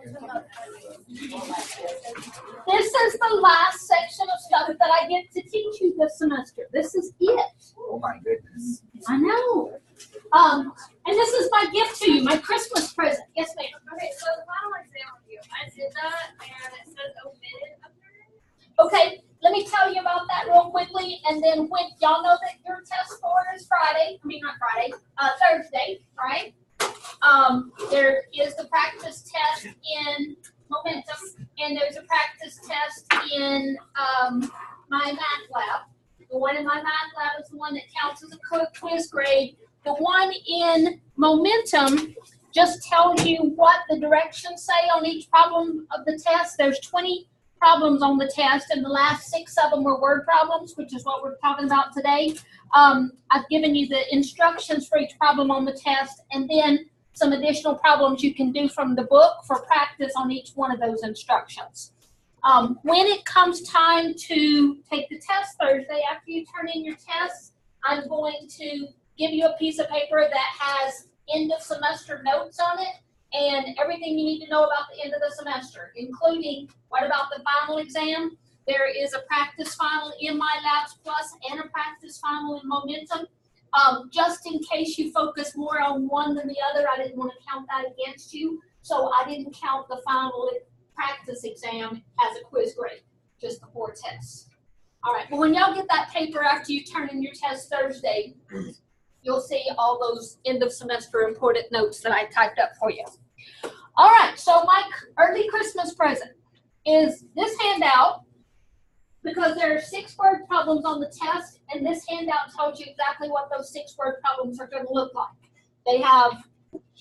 This is the last section of stuff that I get to teach you this semester. This is it. Oh my goodness. I know. And this is my gift to you, my Christmas present. Yes, ma'am. Okay, so the final exam review, I did that, and it says omitted under it. Okay, let me tell you about that real quickly, and then when y'all know that your test score is Friday, I mean not Friday, Thursday, right? There is the practice test in Momentum, and there's a practice test in my math lab. The one in my math lab is the one that counts as a quiz grade. The one in Momentum just tells you what the directions say on each problem of the test. There's 20 problems on the test, and the last 6 of them were word problems, which is what we're talking about today. I've given you the instructions for each problem on the test, and then some additional problems you can do from the book for practice on each one of those instructions. When it comes time to take the test Thursday, after you turn in your tests, I'm going to give you a piece of paper that has end of semester notes on it and everything you need to know about the end of the semester, including what about the final exam. There is a practice final in My Labs Plus and a practice final in Momentum. Just in case you focus more on one than the other, I didn't want to count that against you, so I didn't count the final practice exam as a quiz grade, just the 4 tests. All right, well, when y'all get that paper after you turn in your test Thursday, you'll see all those end of semester important notes that I typed up for you. All right, so my early Christmas present is this handout, because there are 6 word problems on the test, and this handout tells you exactly what those 6 word problems are going to look like. They have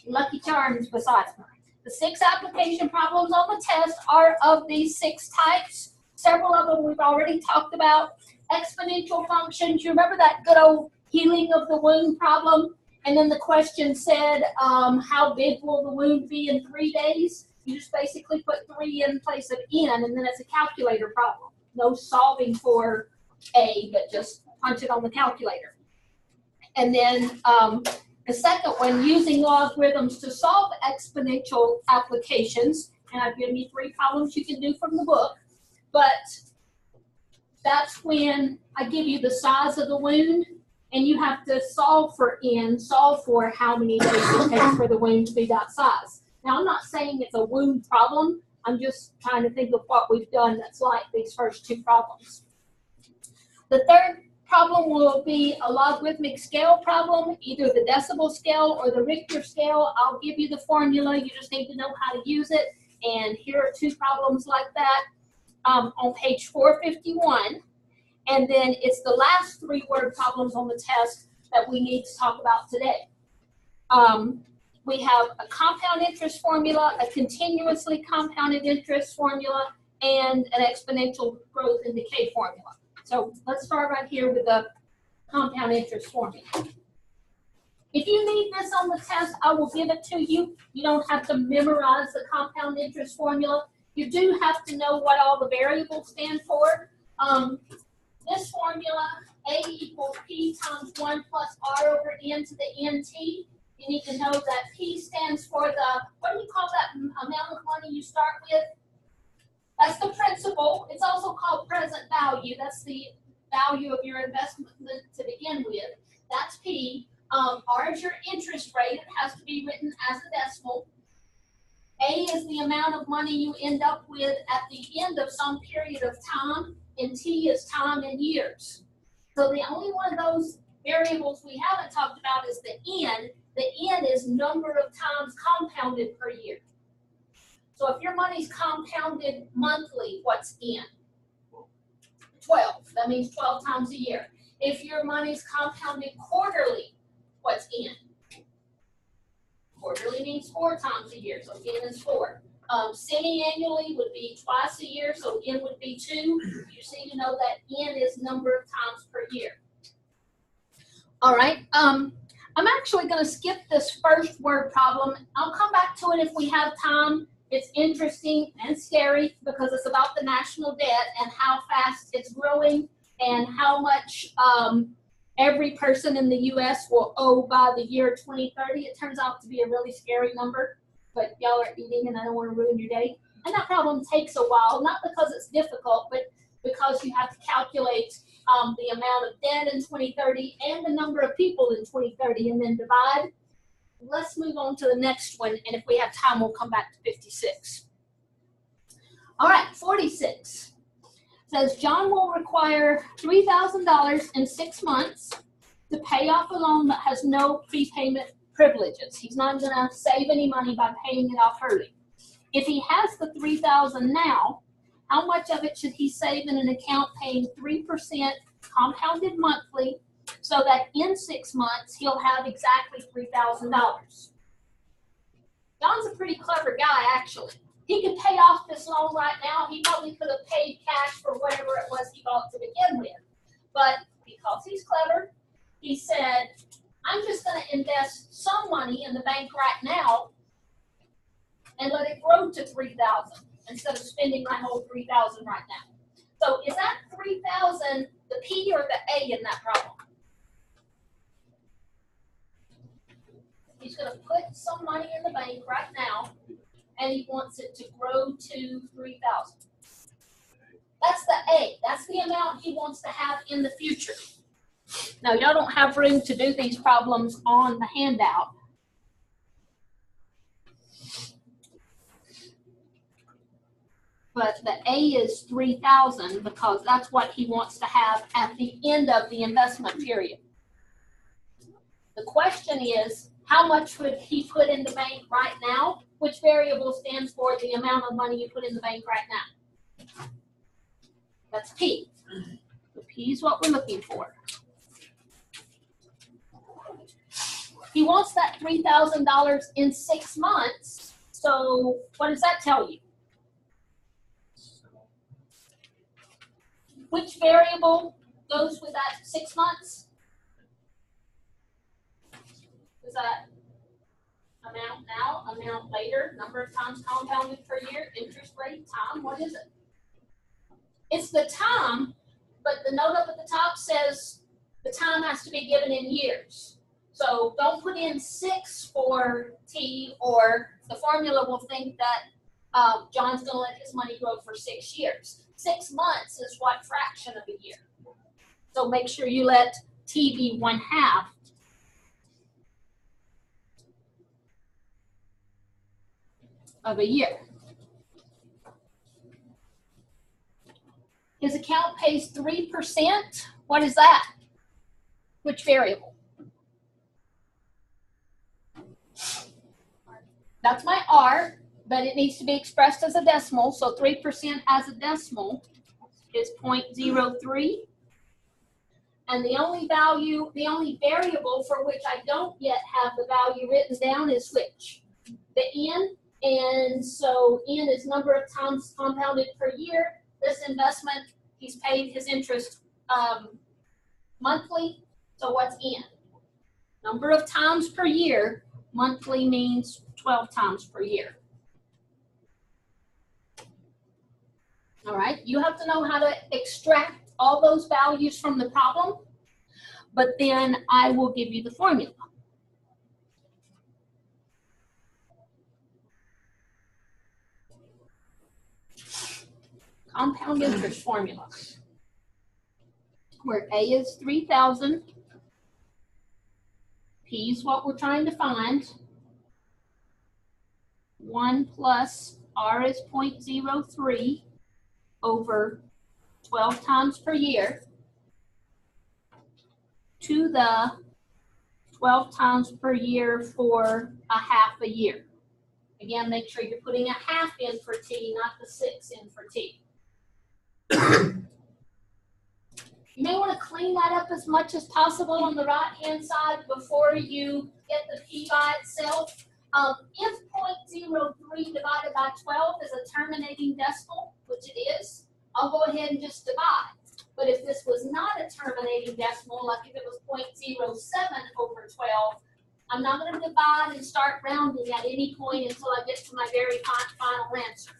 Lucky Charms besides mine. The 6 application problems on the test are of these 6 types. Several of them we've already talked about. Exponential functions. You remember that good old healing of the wound problem? And then the question said, how big will the wound be in 3 days? You just basically put 3 in place of n, and then it's a calculator problem. No solving for A, but just punch it on the calculator. And then the second one, using logarithms to solve exponential applications. And I've given you 3 problems you can do from the book. But that's when I give you the size of the wound, and you have to solve for n, solve for how many days it takes for the wound to be that size. Now, I'm not saying it's a wound problem. I'm just trying to think of what we've done that's like these first 2 problems. The third problem will be a logarithmic scale problem, either the decibel scale or the Richter scale. I'll give you the formula. You just need to know how to use it. And here are 2 problems like that on page 451. And then it's the last 3 word problems on the test that we need to talk about today. We have a compound interest formula, a continuously compounded interest formula, and an exponential growth and decay formula. So let's start right here with the compound interest formula. If you need this on the test, I will give it to you. You don't have to memorize the compound interest formula. You do have to know what all the variables stand for. This formula, A equals P times 1 plus R over N to the NT. You need to know that P stands for the, what do you call that amount of money you start with? That's the principal. It's also called present value. That's the value of your investment to begin with. That's P. R is your interest rate. It has to be written as a decimal. A is the amount of money you end up with at the end of some period of time, and T is time in years. So the only one of those variables we haven't talked about is the N. The N is number of times compounded per year. So if your money's compounded monthly, what's N? 12. That means 12 times a year. If your money's compounded quarterly, what's N? Quarterly means 4 times a year, so N is 4. Semi-annually would be twice a year, so N would be 2. You just need to know that N is number of times per year. All right. I'm actually going to skip this first word problem. I'll come back to it if we have time. It's interesting and scary because it's about the national debt and how fast it's growing and how much every person in the U.S. will owe by the year 2030. It turns out to be a really scary number. but y'all are eating and I don't want to ruin your day. And that problem takes a while, not because it's difficult, but because you have to calculate the amount of debt in 2030 and the number of people in 2030 and then divide. Let's move on to the next one, and if we have time, we'll come back to 56. All right, 46 says John will require $3,000 in 6 months to pay off a loan that has no prepayment privileges. He's not going to save any money by paying it off early. If he has the $3,000 now, how much of it should he save in an account paying 3% compounded monthly so that in 6 months he'll have exactly $3,000? John's a pretty clever guy, actually. He could pay off this loan right now. He probably could have paid cash for whatever it was he bought to begin with. But because he's clever, he said, I'm just going to invest some money in the bank right now and let it grow to $3,000 instead of spending my whole $3,000 right now. So is that $3,000 the P or the A in that problem? He's going to put some money in the bank right now, and he wants it to grow to $3,000. That's the A. That's the amount he wants to have in the future. Now, y'all don't have room to do these problems on the handout. But the A is $3,000 because that's what he wants to have at the end of the investment period. The question is, how much would he put in the bank right now? Which variable stands for the amount of money you put in the bank right now? That's P. The P is what we're looking for. He wants that $3,000 in 6 months. So what does that tell you? Which variable goes with that 6 months? Is that amount now, amount later, number of times compounded per year, interest rate, time? What is it? It's the time, but the note up at the top says the time has to be given in years. So don't put in 6 for T, or the formula will think that John's going to let his money grow for 6 years. 6 months is what fraction of a year. So make sure you let T be 1/2 of a year. His account pays 3%. What is that? Which variable? That's my R, but it needs to be expressed as a decimal. So 3% as a decimal is 0.03. And the only variable for which I don't yet have the value written down is which? The N. And so N is number of times compounded per year. This investment, he's paid his interest monthly. So what's N? Number of times per year. Monthly means 12 times per year. All right, you have to know how to extract all those values from the problem, but then I will give you the formula. Compound interest formula, where A is 3,000, P is what we're trying to find, 1 plus R is 0.03 over 12 times per year to the 12 times per year for a half a year. Again, make sure you're putting a half in for T, not the 6 in for T. You may want to clean that up as much as possible on the right-hand side before you get the P by itself. If 0.03 divided by 12 is a terminating decimal, which it is, I'll go ahead and just divide. But if this was not a terminating decimal, like if it was 0.07 over 12, I'm not going to divide and start rounding at any point until I get to my very final answer.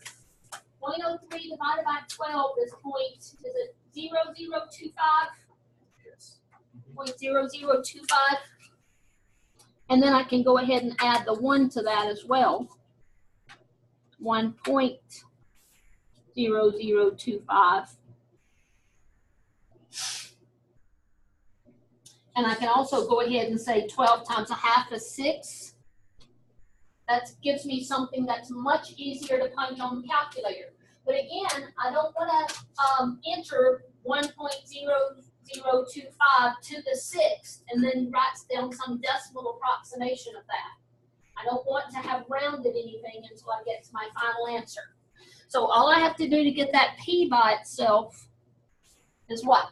0.03 divided by 12 is is it 0.0025? Yes. 0.0025. And then I can go ahead and add the 1 to that as well. 1.0025. And I can also go ahead and say 12 times a half is 6. That gives me something that's much easier to punch on the calculator. But again, I don't want to enter 1.0025 to the 6th and then write down some decimal approximation of that. I don't want to have rounded anything until I get to my final answer. So all I have to do to get that P by itself is what?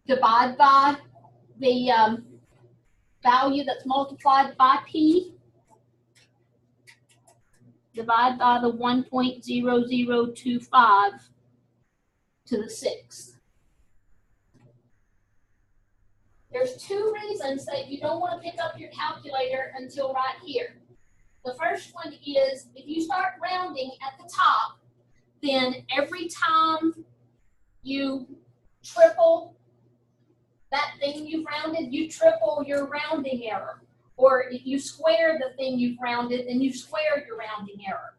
Divide by the value that's multiplied by P. Divide by the 1.0025 to the 6th. There's 2 reasons that you don't want to pick up your calculator until right here. The first one is if you start rounding at the top, then every time you triple that thing you've rounded, you triple your rounding error. Or if you square the thing you've rounded, then you square your rounding error.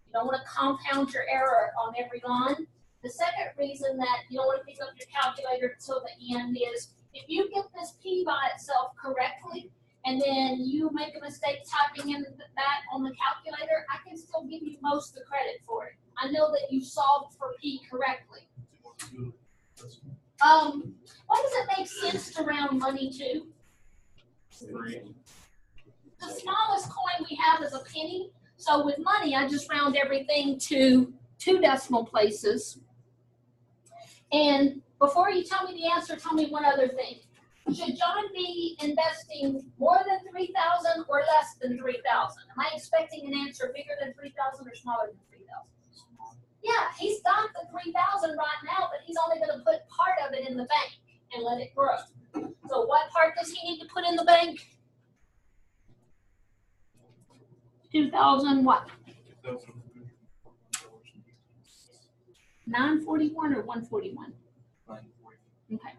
You don't want to compound your error on every line. The second reason that you don't want to pick up your calculator until the end is if you get this P by itself correctly, and then you make a mistake typing in that on the calculator, I can still give you most of the credit for it. I know that you solved for P correctly. Why does it make sense to round money to? The smallest coin we have is a penny. So with money, I just round everything to 2 decimal places. And before you tell me the answer, tell me one other thing. Should John be investing more than 3,000 or less than 3,000? Am I expecting an answer bigger than 3,000 or smaller than 3,000? Yeah, he's got the 3,000 right now, but he's only going to put part of it in the bank and let it grow. So what part does he need to put in the bank? 2,000 what? 941 or 141? 941. Okay.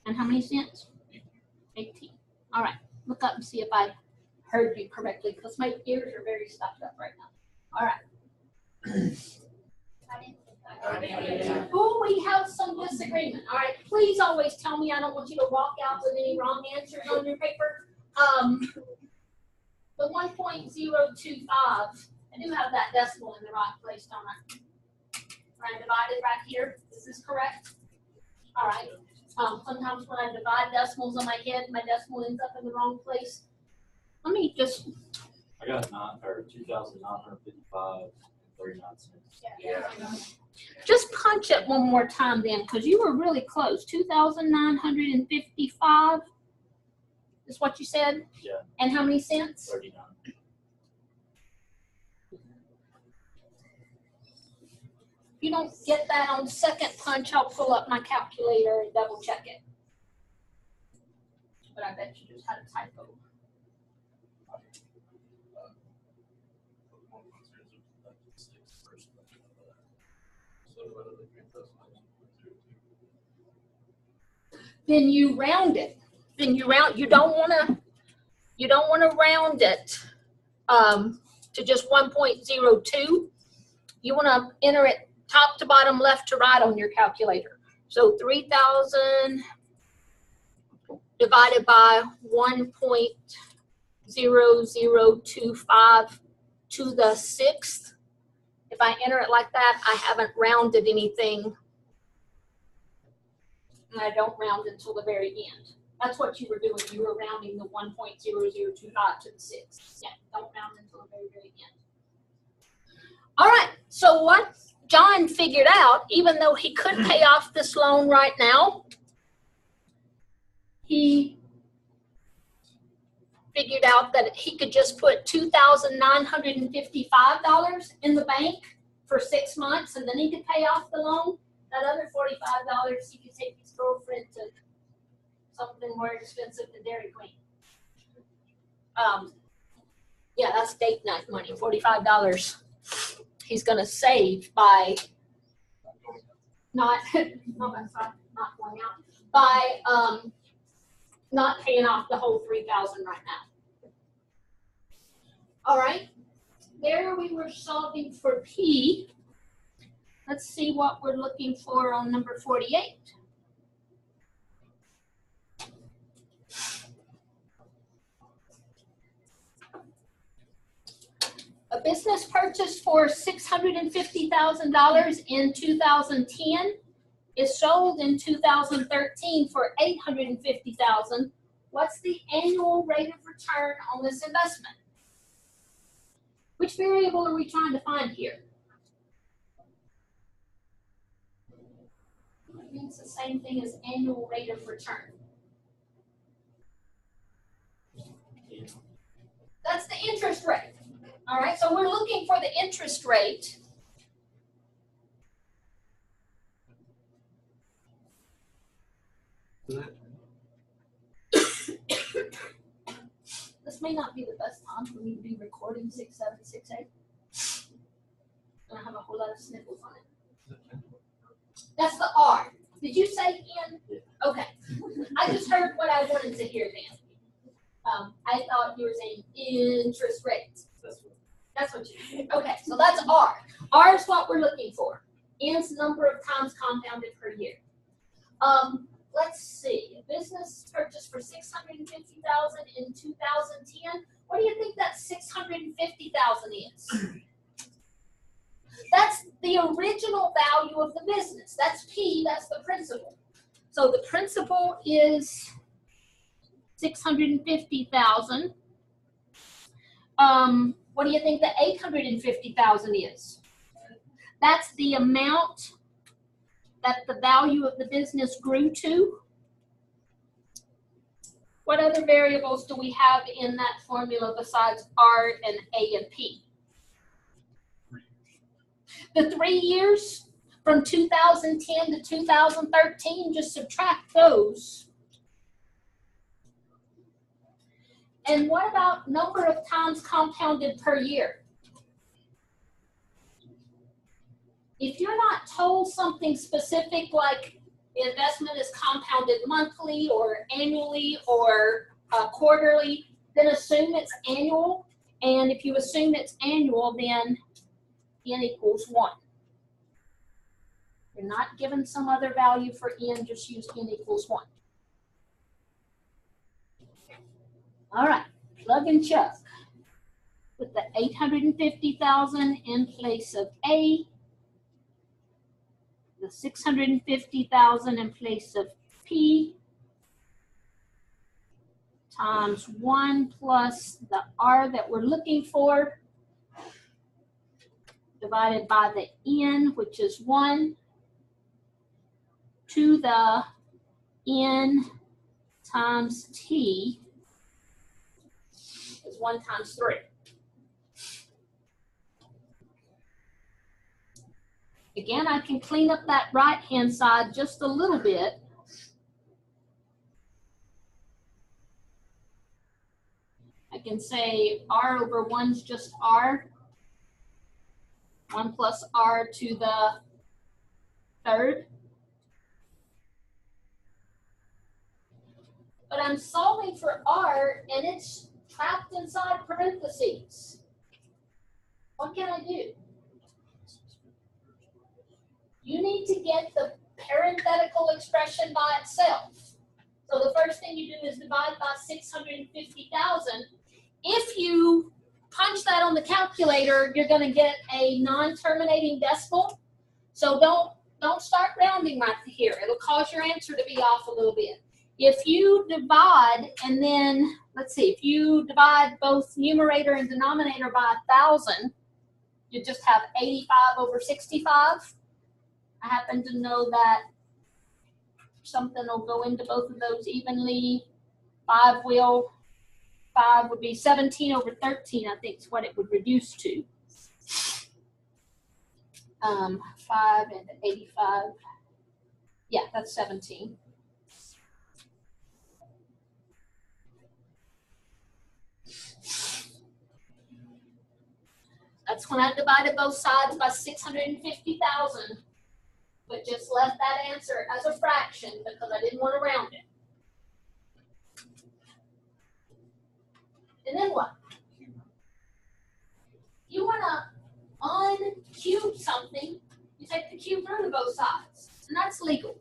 And how many cents? 18. All right. Look up and see if I heard you correctly, because my ears are very stuffed up right now. All right. Oh, we have some disagreement. All right. Please always tell me. I don't want you to walk out with any wrong answers on your paper. The 1.025. I do have that decimal in the right place, don't I? I divided right here. Is this correct? All right. Sometimes when I divide decimals in my head, my decimal ends up in the wrong place. Let me just. I got 2,955.39 Yeah. Just punch it one more time then, because you were really close. 2,955 is what you said? Yeah. And how many cents? 39. If you don't get that on second punch, I'll pull up my calculator and double check it. But I bet you just had a typo. Then you round it. Then you round. You don't want to round it to just 1.02. You want to enter it top to bottom, left to right on your calculator. So 3,000 divided by 1.0025 to the 6th. If I enter it like that, I haven't rounded anything. And I don't round until the very end. That's what you were doing. You were rounding the 1.0025 to the 6th. Yeah, don't round until the very, very end. All right, so what John figured out, even though he could pay off this loan right now, he figured out that he could just put $2,955 in the bank for 6 months, and then he could pay off the loan. That other $45, he could take his girlfriend to something more expensive than Dairy Queen. Yeah, that's date night money, $45. He's going to save by not going out, by not paying off the whole $3,000 right now. All right, there we were solving for P. Let's see what we're looking for on number 48. A business purchased for $650,000 in 2010 is sold in 2013 for $850,000. What's the annual rate of return on this investment? Which variable are we trying to find here? It means the same thing as annual rate of return. That's the interest rate. All right, so we're looking for the interest rate. This may not be the best time for me to be recording 6768. And I have a whole lot of sniffles on it. That's the R. Did you say N? Okay. I just heard what I wanted to hear then. I thought you were saying interest rate. That's what you mean. Okay, so that's R. R is what we're looking for. N's number of times compounded per year. Let's see. A business purchased for $650,000 in 2010. What do you think that $650,000 is? That's the original value of the business. That's P. That's the principal. So the principal is $650,000. What do you think the $850,000 is? That's the amount that the value of the business grew to. What other variables do we have in that formula besides R and A and P? The 3 years from 2010 to 2013, just subtract those. And what about number of times compounded per year? If you're not told something specific like the investment is compounded monthly or annually or quarterly, then assume it's annual. And if you assume it's annual, then N equals 1. You're not given some other value for N, just use N equals 1. All right, plug and chuck. Put the 850,000 in place of A, the 650,000 in place of P, times 1 plus the R that we're looking for, divided by the N, which is 1, to the N times T is 1 times 3. Again, I can clean up that right-hand side just a little bit. I can say R over 1 is just R. 1 plus R to the third. But I'm solving for R and it's trapped inside parentheses. What can I do? You need to get the parenthetical expression by itself. So the first thing you do is divide by 650,000. If you punch that on the calculator, you're going to get a non-terminating decimal. So don't start rounding right here. It'll cause your answer to be off a little bit. If you divide and then, let's see, if you divide both numerator and denominator by 1,000, you just have 85 over 65. I happen to know that something will go into both of those evenly. 5 would be 17 over 13, I think is what it would reduce to. 5 and 85. Yeah, that's 17. That's when I divided both sides by 650,000. But just left that answer as a fraction because I didn't want to round it. And then what? uncube something, you take the cube root of both sides, and that's legal.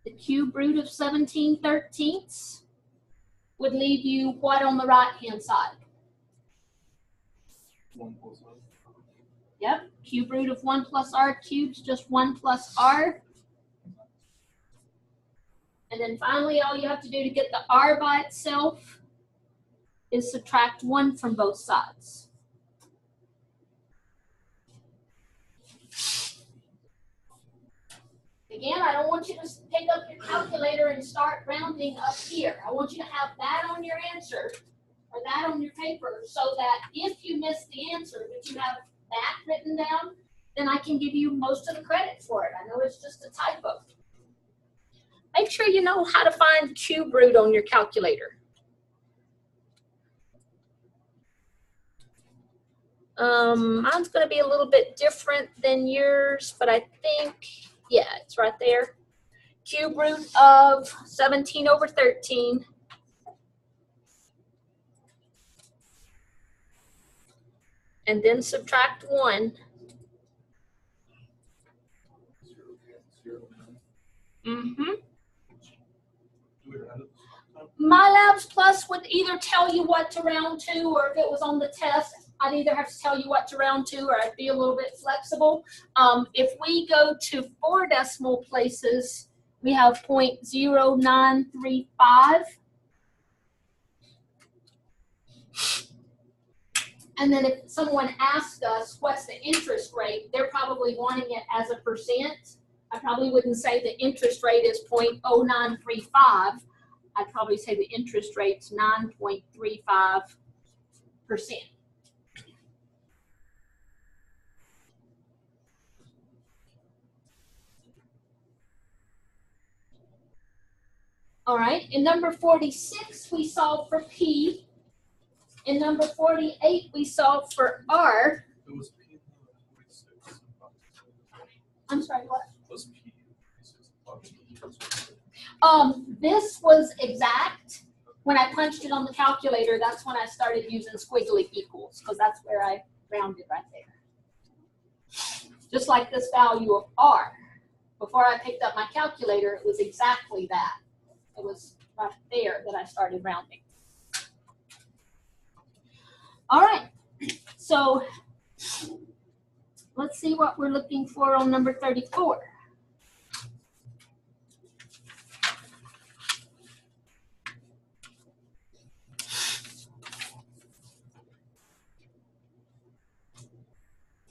The cube root of 17/13 would leave you what on the right-hand side? 1 plus 1. Yep, cube root of 1 plus r cubed is just 1 plus r. And then finally, all you have to do to get the r by itself is subtract 1 from both sides. Again, I don't want you to pick up your calculator and start rounding up here. I want you to have that on your answer or that on your paper so that if you miss the answer, but you have that written down, then I can give you most of the credit for it. I know it's just a typo. Make sure you know how to find cube root on your calculator. Mine's going to be a little bit different than yours, but I think, yeah, it's right there. Cube root of 17/13. And then subtract 1. Mm-hmm. MyLabs Plus would either tell you what to round to, or if it was on the test, I'd either have to tell you what to round to, or I'd be a little bit flexible. If we go to 4 decimal places, we have 0.0935. And then if someone asked us what's the interest rate, they're probably wanting it as a percent. I probably wouldn't say the interest rate is 0.0935. I'd probably say the interest rate's 9.35%. All right, in number 46, we solve for P. In number 48, we solve for R. It was P in 46. I'm sorry, what? It was P in 46. This was exact. When I punched it on the calculator, that's when I started using squiggly equals, because that's where I rounded right there. Just like this value of R. Before I picked up my calculator, it was exactly that. It was right there that I started rounding. All right, so let's see what we're looking for on number 34.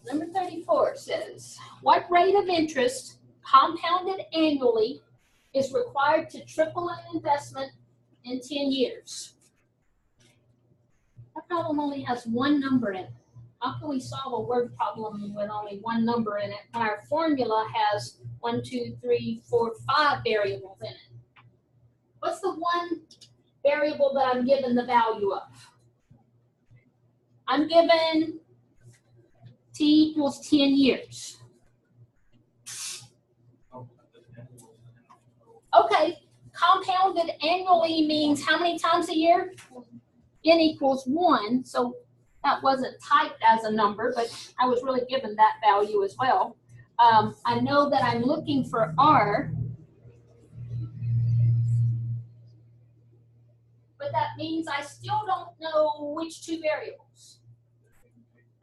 Number 34 says, what rate of interest compounded annually is required to triple an investment in 10 years? That problem only has one number in it. How can we solve a word problem with only one number in it when our formula has 1, 2, 3, 4, 5 variables in it? What's the one variable that I'm given the value of? I'm given T equals 10 years. Okay, compounded annually means how many times a year? N equals 1, so that wasn't typed as a number, but I was really given that value as well. I know that I'm looking for R, but that means I still don't know which two variables.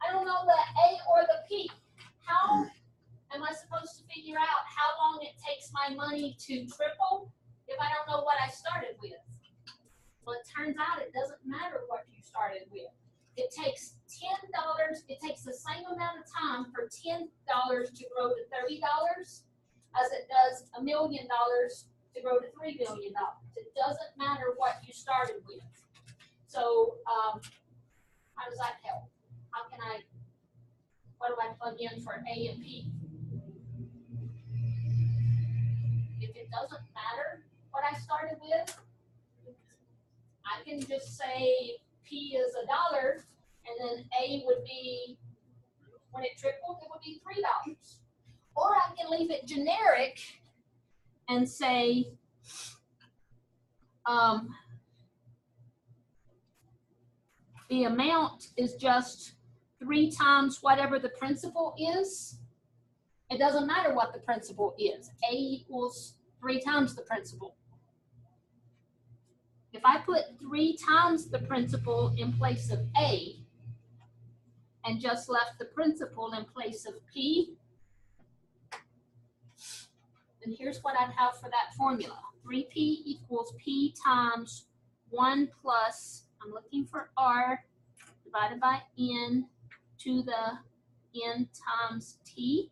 I don't know the A or the P. How am I supposed to figure out how long it takes my money to triple if I don't know what I started with? Well, it turns out it doesn't matter what you started with. It takes $10, it takes the same amount of time for $10 to grow to $30 as it does $1 million to grow to $3 billion. It doesn't matter what you started with. So how does that help? How can I, what do I plug in for A and P? If it doesn't matter what I started with, I can just say P is $1, and then A would be, when it tripled, it would be $3. Or I can leave it generic and say, the amount is just 3 times whatever the principal is. It doesn't matter what the principal is. A equals 3 times the principal. If I put 3 times the principal in place of A and just left the principal in place of P, then here's what I'd have for that formula. 3P equals P times 1 plus, I'm looking for R, divided by N to the N times T.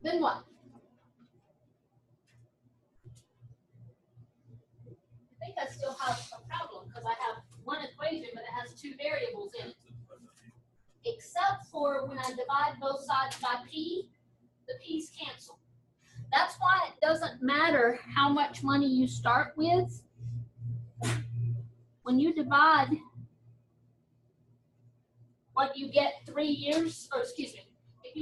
Then what? I think I still have a problem because I have one equation, but it has 2 variables in it. Except for when I divide both sides by P, the P's cancel. That's why it doesn't matter how much money you start with. When you divide what you get 3 years, or excuse me,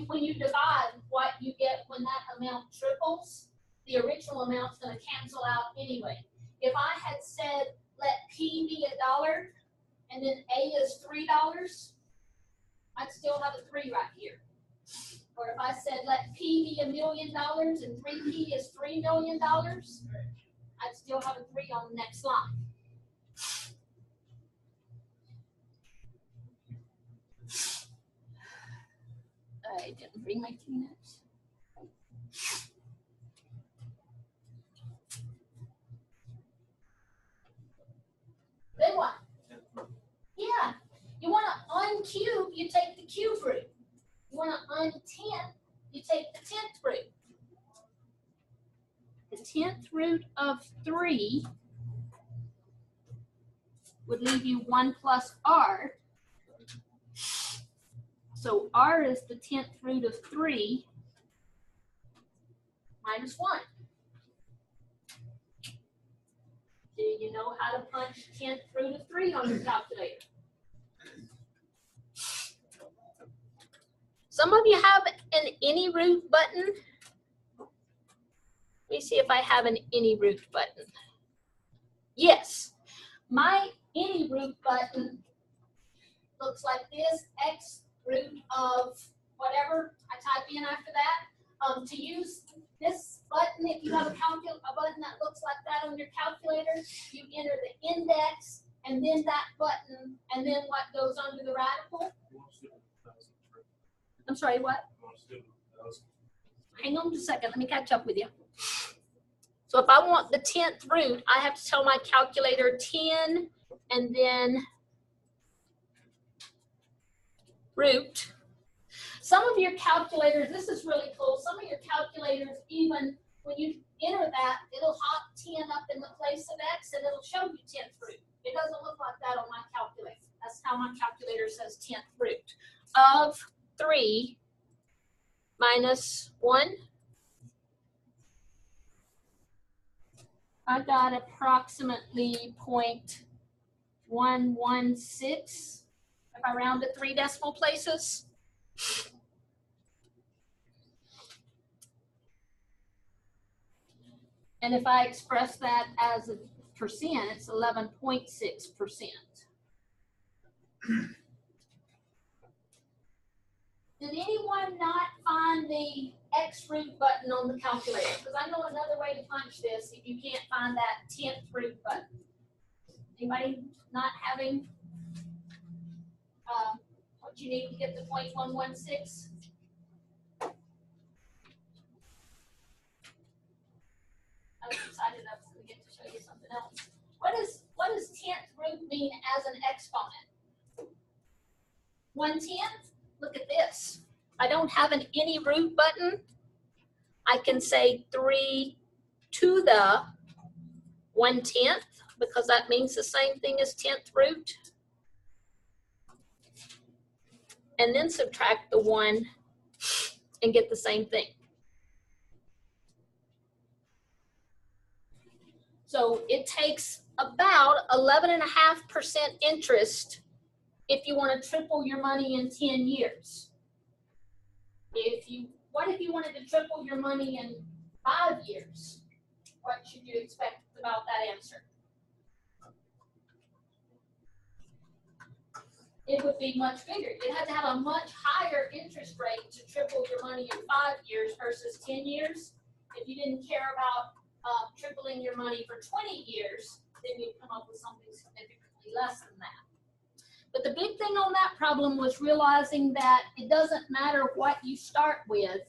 when you divide what you get when that amount triples, the original amount's going to cancel out anyway. If I had said let P be $1 and then A is $3, I'd still have a 3 right here. Or if I said let P be $1 million and 3P is $3 million, I'd still have a 3 on the next line. I didn't bring my 2 notes. Then what? Yeah, you want to uncube, you take the cube root. You want to un-10th, you take the 10th root. The 10th root of 3 would leave you 1 plus R. So R is the 10th root of 3 minus 1. Do you know how to punch 10th root of 3 on your calculator? Some of you have an any root button. Let me see if I have an any root button. Yes, my any root button looks like this, x root of whatever I type in after that. To use this button, if you have a button that looks like that on your calculator, you enter the index and then that button and then what goes under the radical. I'm sorry, what? Hang on just a second, let me catch up with you. So if I want the 10th root, I have to tell my calculator 10 and then root. Some of your calculators, this is really cool, some of your calculators, even when you enter that, it'll hop 10 up in the place of x and it'll show you 10th root. It doesn't look like that on my calculator. That's how my calculator says 10th root of 3 minus 1. I got approximately 0.116 if I round to 3 decimal places. And if I express that as a percent, it's 11.6%. Did anyone not find the X root button on the calculator? Because I know another way to punch this if you can't find that 10th root button. Anybody not having what you need to get the 0.116? I was excited enough to get to show you something else. What does 10th root mean as an exponent? 1/10? Look at this. I don't have an any root button. I can say 3 to the 1/10 because that means the same thing as 10th root. And then subtract the 1 and get the same thing. So it takes about 11.5% interest if you want to triple your money in 10 years. What if you wanted to triple your money in 5 years? What should you expect about that answer? It would be much bigger. You'd have to have a much higher interest rate to triple your money in 5 years versus 10 years. If you didn't care about tripling your money for 20 years, then you'd come up with something significantly less than that. But the big thing on that problem was realizing that it doesn't matter what you start with,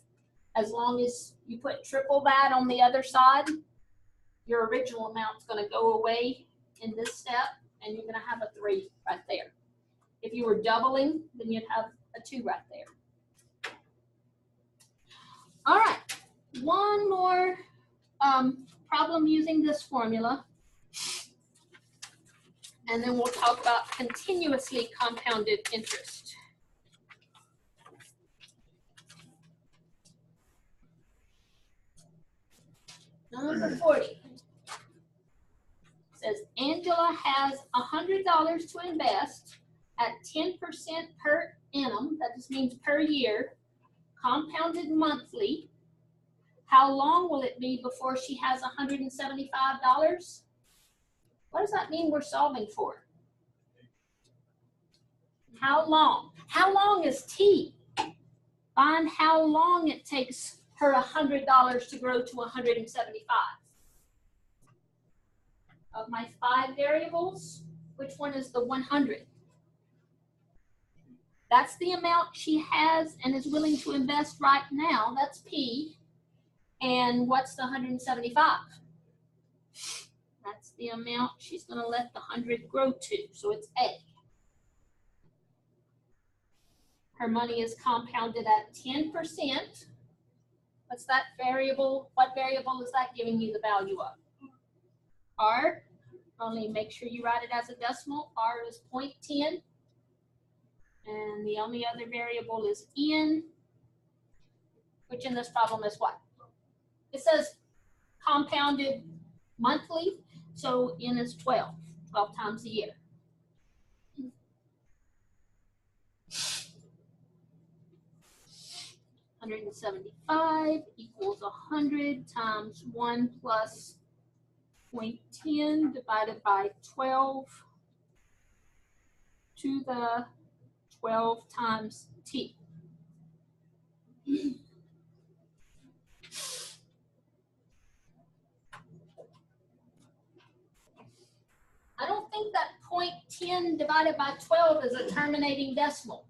as long as you put triple that on the other side, your original amount's going to go away in this step, and you're going to have a 3 right there. If you were doubling, then you'd have a 2 right there. All right, one more problem using this formula, and then we'll talk about continuously compounded interest. Number 40 says Angela has $100 to invest at 10% per annum, that just means per year, compounded monthly. How long will it be before she has $175? What does that mean we're solving for? How long? How long is T? Find how long it takes her $100 to grow to 175. Of my 5 variables, which one is the 100? That's the amount she has and is willing to invest right now. That's P. And what's the 175? That's the amount she's going to let the 100 grow to. So it's A. Her money is compounded at 10%. What's that variable? What variable is that giving you the value of? R. Only make sure you write it as a decimal. R is 0.10. And the only other variable is N, which in this problem is what? It says compounded monthly, so N is 12 times a year. $175 equals 100 times 1 plus 0.10 divided by 12 to the 12 times T. I don't think that 0.10 divided by 12 is a terminating decimal.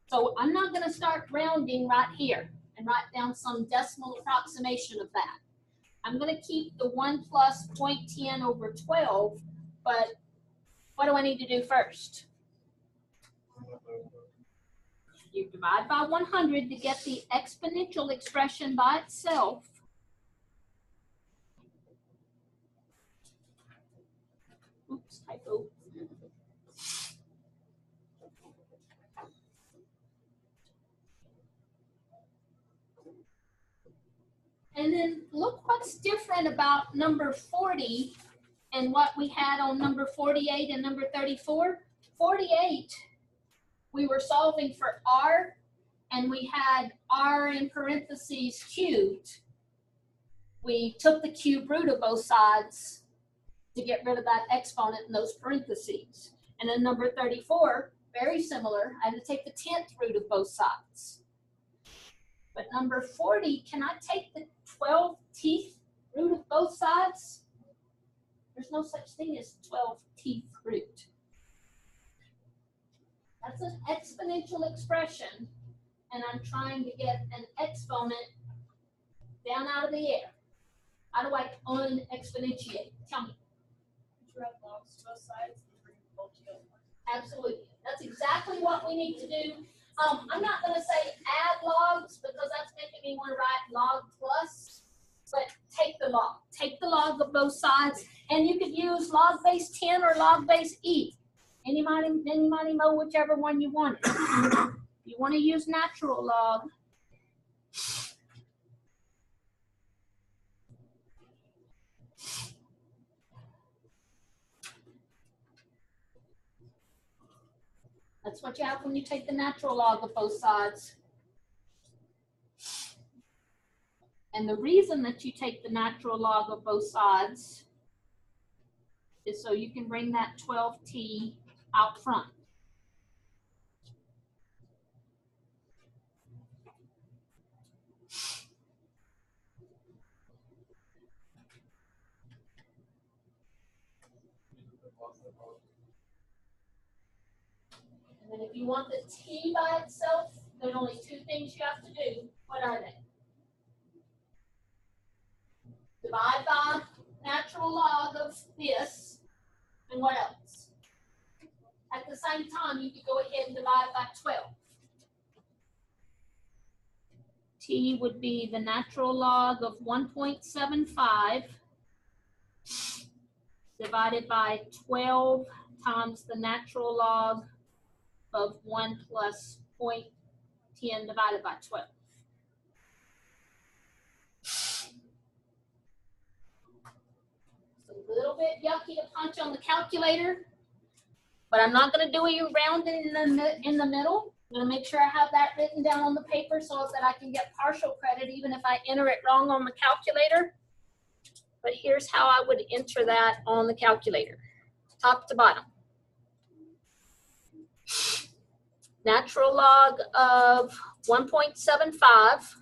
So I'm not going to start rounding right here and write down some decimal approximation of that. I'm going to keep the 1 plus 0.10 over 12, but what do I need to do first? You divide by 100 to get the exponential expression by itself. Oops, typo. And then look what's different about number 40 and what we had on number 48 and number 34. 48, we were solving for R, and we had R in parentheses cubed. We took the cube root of both sides to get rid of that exponent in those parentheses. And then number 34, very similar, I had to take the 10th root of both sides. But number 40, can I take the 12th root of both sides? There's no such thing as 12th root. That's an exponential expression, and I'm trying to get an exponent down out of the air. How do I unexponentiate? Tell me. You have logs to both sides and bring them both together. Absolutely. That's exactly what we need to do. I'm not going to say add logs because that's making me want to write log plus, but take the log. Take the log of both sides, and you could use log base 10 or log base E. Anybody know whichever one you want. If you want to use natural log, That's what you have when you take the natural log of both sides. And the reason that you take the natural log of both sides is so you can bring that 12t out front. And then if you want the t by itself, there's only two things you have to do. What are they? Divide by natural log of this, and what else? At the same time, you could go ahead and divide by 12. T would be the natural log of 1.75 divided by 12 times the natural log of 1 plus 0.10 divided by 12. It's a little bit yucky to punch on the calculator, but I'm not going to do a rounding in the middle. I'm going to make sure I have that written down on the paper so that I can get partial credit even if I enter it wrong on the calculator. But here's how I would enter that on the calculator, top to bottom. Natural log of 1.75.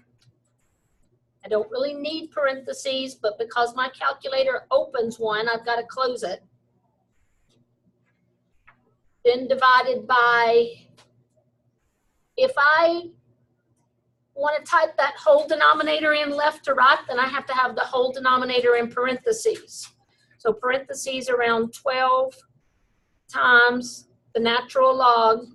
I don't really need parentheses, but because my calculator opens one, I've got to close it. Then divided by, if I want to type that whole denominator in left to right, then I have to have the whole denominator in parentheses. So parentheses around 12 times the natural log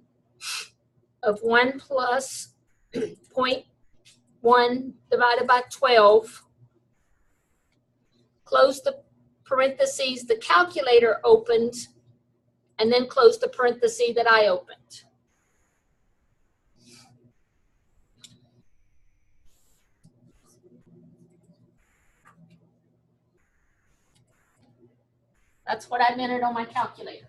of 1 plus 0.1 divided by 12. Close the parentheses the calculator opened, and then close the parenthesis that I opened. That's what I've entered on my calculator.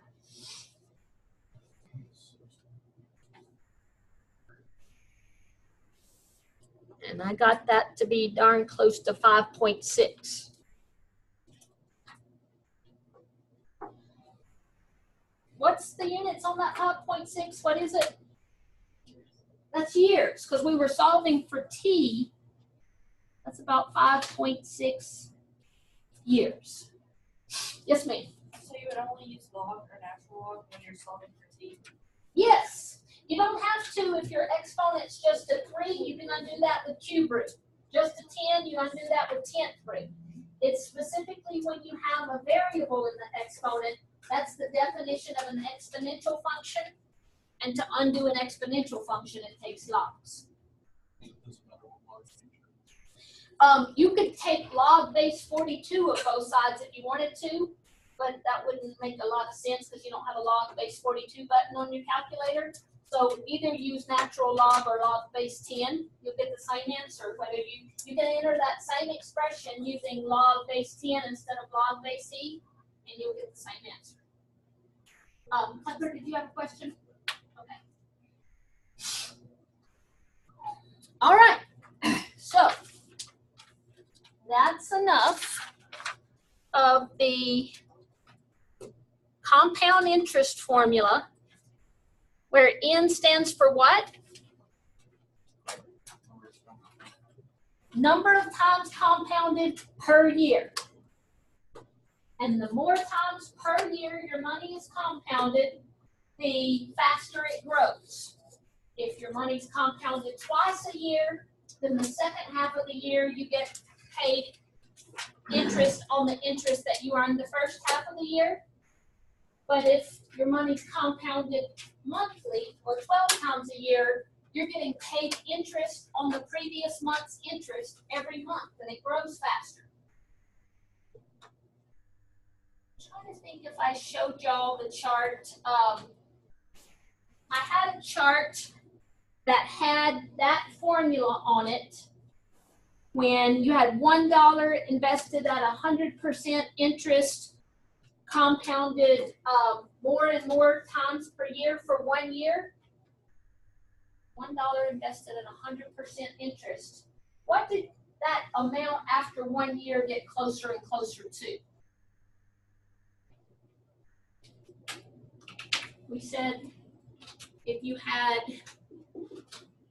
And I got that to be darn close to 5.6. What's the units on that 5.6? What is it? That's years, because we were solving for t. That's about 5.6 years. Yes, ma'am. So you would only use log or natural log when you're solving for t? Yes. You don't have to if your exponent's just a 3. You can undo that with cube root. Just a 10, you undo that with 10th root. It's specifically when you have a variable in the exponent. That's the definition of an exponential function. And to undo an exponential function, it takes logs. You could take log base 42 of both sides if you wanted to, but that wouldn't make a lot of sense because you don't have a log base 42 button on your calculator. So either use natural log or log base 10, you'll get the same answer. Whether you can enter that same expression using log base 10 instead of log base e, and you'll get the same answer. Hunter, did you have a question? Okay. All right. So that's enough of the compound interest formula, where N stands for what? Number of times compounded per year. And the more times per year your money is compounded, the faster it grows. If your money's compounded twice a year, then the second half of the year you get paid interest on the interest that you earned the first half of the year. But if your money's compounded monthly or 12 times a year, you're getting paid interest on the previous month's interest every month, and it grows faster. I'm trying to think if I showed y'all the chart. I had a chart that had that formula on it when you had $1 invested at 100% interest, compounded more and more times per year for 1 year. $1 invested at 100% interest. What did that amount after 1 year get closer and closer to? We said if you had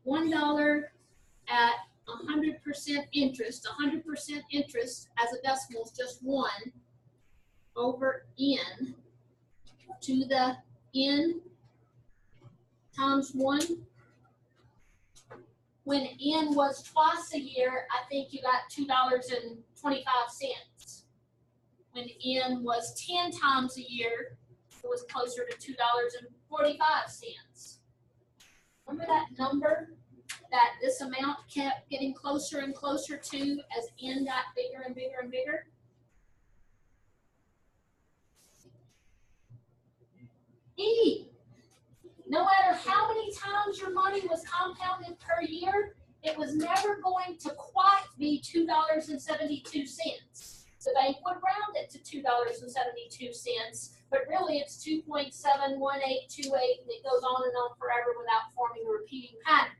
$1 at 100% interest, 100% interest as a decimal is just 1 over n to the n times 1. When n was twice a year, I think you got $2.25. When n was 10 times a year, it was closer to $2.45. Remember that number that this amount kept getting closer and closer to as n got bigger and bigger and bigger? E. No matter how many times your money was compounded per year, it was never going to quite be $2.72. The bank would round it to $2.72, but really it's 2.71828, and it goes on and on forever without forming a repeating pattern.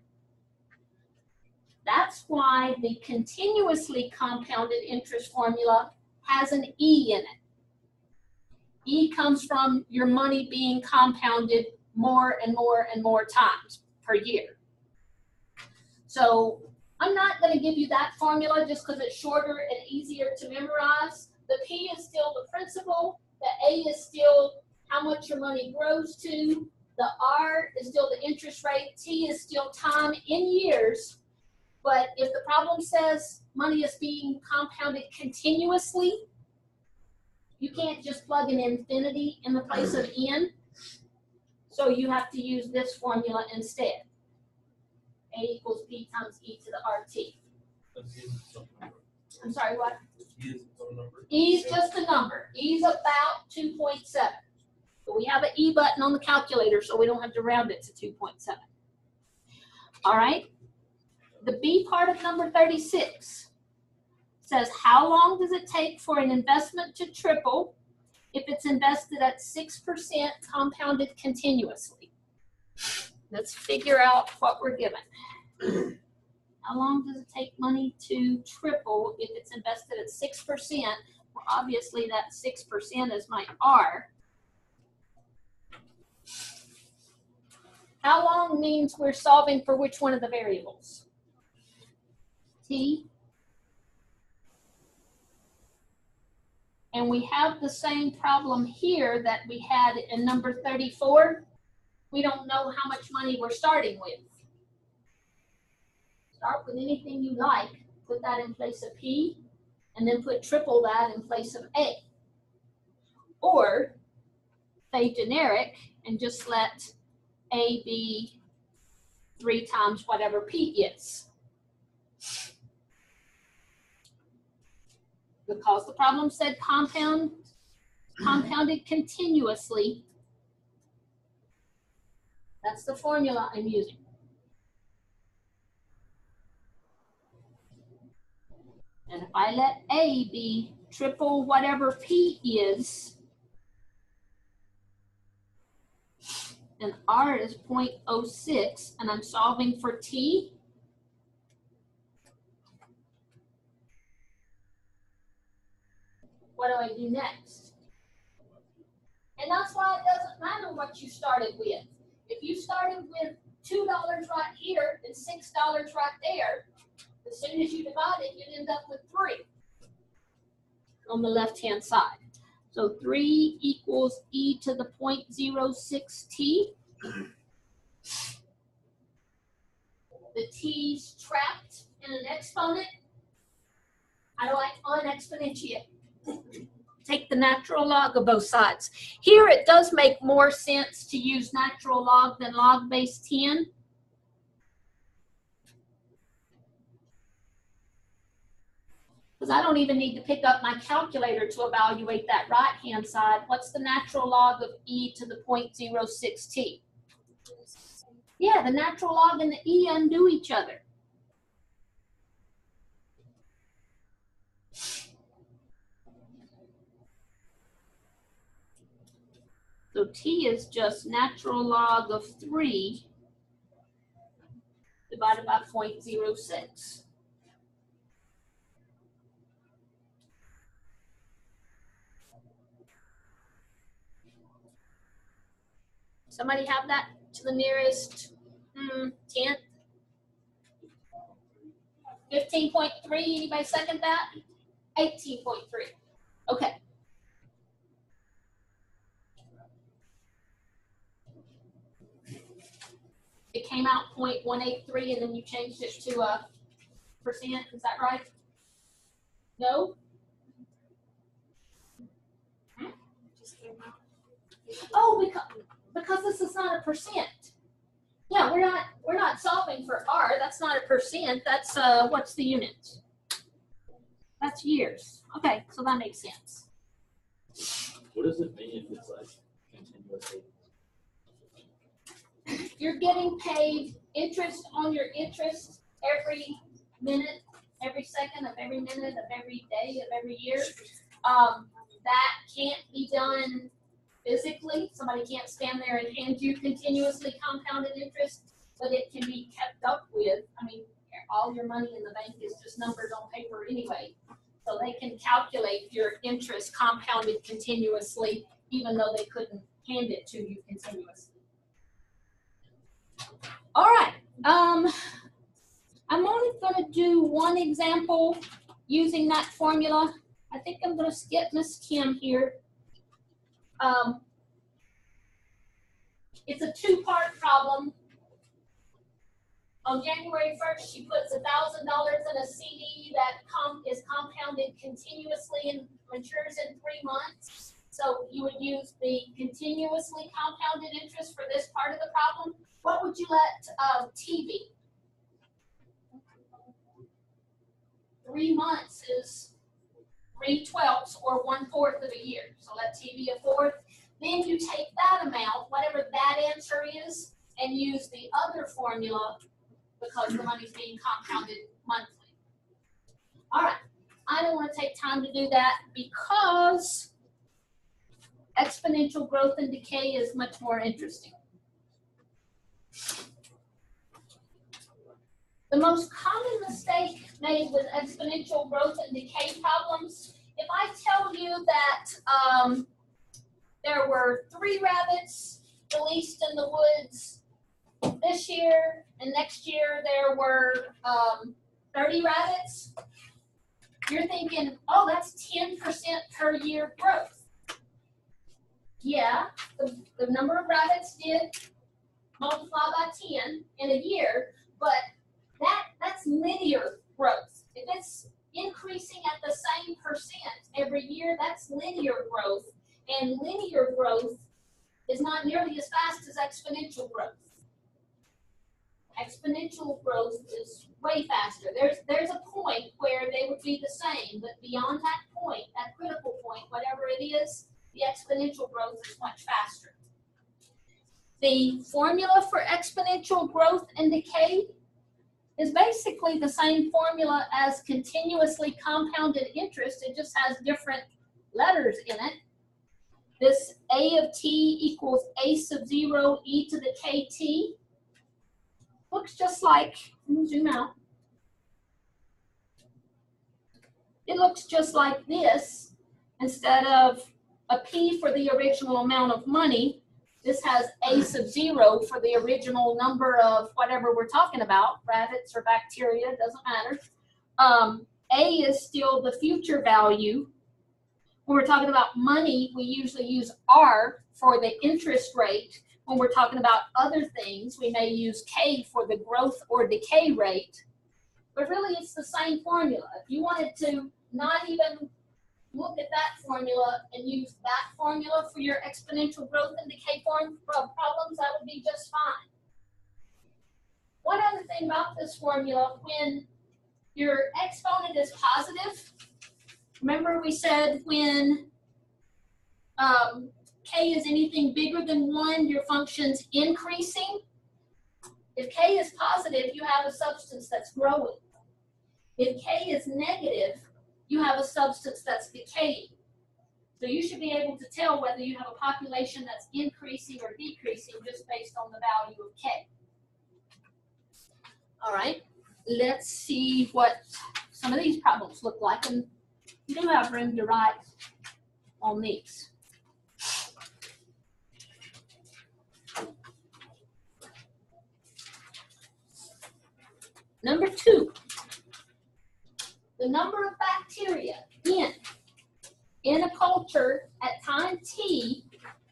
That's why the continuously compounded interest formula has an E in it. E comes from your money being compounded more and more and more times per year. So I'm not going to give you that formula just because it's shorter and easier to memorize. The P is still the principal. The A is still how much your money grows to. The R is still the interest rate. T is still time in years. But if the problem says money is being compounded continuously, you can't just plug an infinity in the place of n. So you have to use this formula instead. A equals P times E to the RT. I'm sorry, what? E is just a number. E is about 2.7. But we have an E button on the calculator, so we don't have to round it to 2.7. All right. The B part of number 36 says, how long does it take for an investment to triple if it's invested at 6% compounded continuously? Let's figure out what we're given. How long does it take money to triple if it's invested at 6%? Well, obviously that 6% is my R. How long means we're solving for which one of the variables? T. And we have the same problem here that we had in number 34. We don't know how much money we're starting with. Start with anything you like, put that in place of P, and then put triple that in place of A. Or say generic and just let A be 3 times whatever P is. Because the problem said compounded continuously, that's the formula I'm using. And if I let A be triple whatever P is, and R is 0.06, and I'm solving for T, what do I do next? And that's why it doesn't matter what you started with. If you started with $2 right here and $6 right there, as soon as you divide it, you'd end up with 3 on the left-hand side. So 3 equals e to the 0.06t. The t's trapped in an exponent. How do I unexponentiate? Take the natural log of both sides. Here it does make more sense to use natural log than log base 10. Because I don't even need to pick up my calculator to evaluate that right-hand side. What's the natural log of e to the 0.06t? Yeah, the natural log and the e undo each other. So t is just natural log of 3 divided by 0.06. Somebody have that to the nearest 10th? 15.3, anybody second that? 18.3, okay. It came out 0.183 and then you changed it to a percent, is that right? No? Oh, because this is not a percent. Yeah, we're not solving for R. That's not a percent. That's what's the unit? That's years. Okay, so that makes sense. What does it mean if it's like continuously? You're getting paid interest on your interest every minute, every second of every minute of every day of every year. That can't be done physically. Somebody can't stand there and hand you continuously compounded interest, but it can be kept up with. I mean, all your money in the bank is just numbers on paper anyway. So they can calculate your interest compounded continuously, even though they couldn't hand it to you continuously. All right, I'm only going to do one example using that formula. I think I'm going to skip Miss Kim here. It's a two-part problem. On January 1st, she puts $1,000 in a CD that is compounded continuously and matures in 3 months. So you would use the continuously compounded interest for this part of the problem. What would you let T be? 3 months is 3/12 or 1/4 of a year. So let T be a fourth. Then you take that amount, whatever that answer is, and use the other formula because the money's being compounded monthly. All right, I don't want to take time to do that because exponential growth and decay is much more interesting. The most common mistake made with exponential growth and decay problems, if I tell you that there were 3 rabbits released in the woods this year, and next year there were 30 rabbits, you're thinking, oh, that's 10% per year growth. Yeah, the number of rabbits did multiply by 10 in a year, but that's linear growth. If it's increasing at the same percent every year, that's linear growth. And linear growth is not nearly as fast as exponential growth. Exponential growth is way faster. There's a point where they would be the same, but beyond that point, that critical point, whatever it is, the exponential growth is much faster. The formula for exponential growth and decay is basically the same formula as continuously compounded interest. It just has different letters in it. This A of t equals a sub 0 e to the kt. Looks just like, let me zoom out. It looks just like this. Instead of a p for the original amount of money, this has a sub 0 for the original number of whatever we're talking about, rabbits or bacteria, doesn't matter. A is still the future value. When we're talking about money, we usually use R for the interest rate. When we're talking about other things, we may use K for the growth or decay rate. But really, it's the same formula. If you wanted to not even look at that formula and use that formula for your exponential growth and decay problems, that would be just fine. One other thing about this formula, when your exponent is positive, remember we said when K is anything bigger than 1, your function's increasing. If K is positive, you have a substance that's growing. If K is negative, you have a substance that's decaying. So you should be able to tell whether you have a population that's increasing or decreasing just based on the value of K. All right, let's see what some of these problems look like, and you do have room to write on these. Number 2, the number of bacteria in a culture at time T.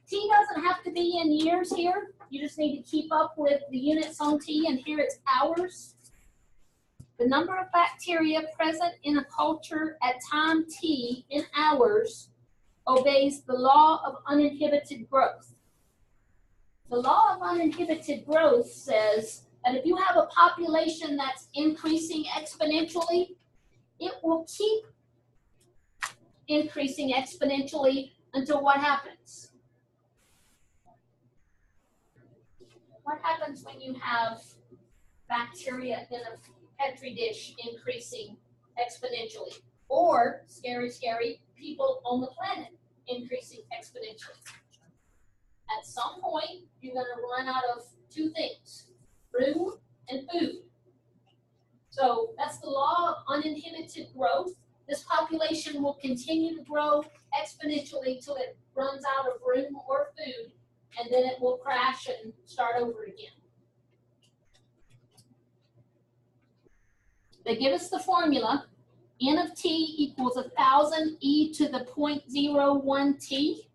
T doesn't have to be in years here. You just need to keep up with the units on T, and here it's hours. The number of bacteria present in a culture at time T in hours obeys the law of uninhibited growth. The law of uninhibited growth says that if you have a population that's increasing exponentially, it will keep increasing exponentially until what happens? What happens when you have bacteria in a Petri dish increasing exponentially? Or, scary, people on the planet increasing exponentially? At some point, you're going to run out of 2 things, room and food. So that's the law of uninhibited growth. This population will continue to grow exponentially till it runs out of room or food, and then it will crash and start over again. They give us the formula. N of T equals 1,000 e to the 0.01 T.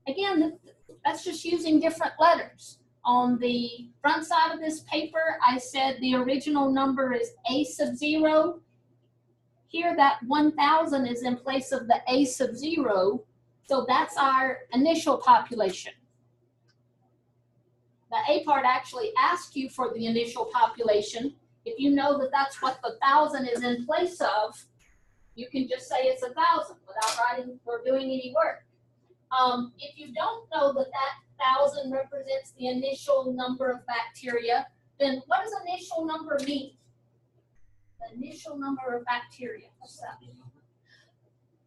Again, that's just using different letters. On the front side of this paper, I said the original number is A sub 0. Here, that 1,000 is in place of the A sub 0, so that's our initial population. The A part actually asks you for the initial population. If you know that that's what the 1,000 is in place of, you can just say it's 1,000 without writing or doing any work. If you don't know that that 1,000 represents the initial number of bacteria, then what does initial number mean? The initial number of bacteria. What's that?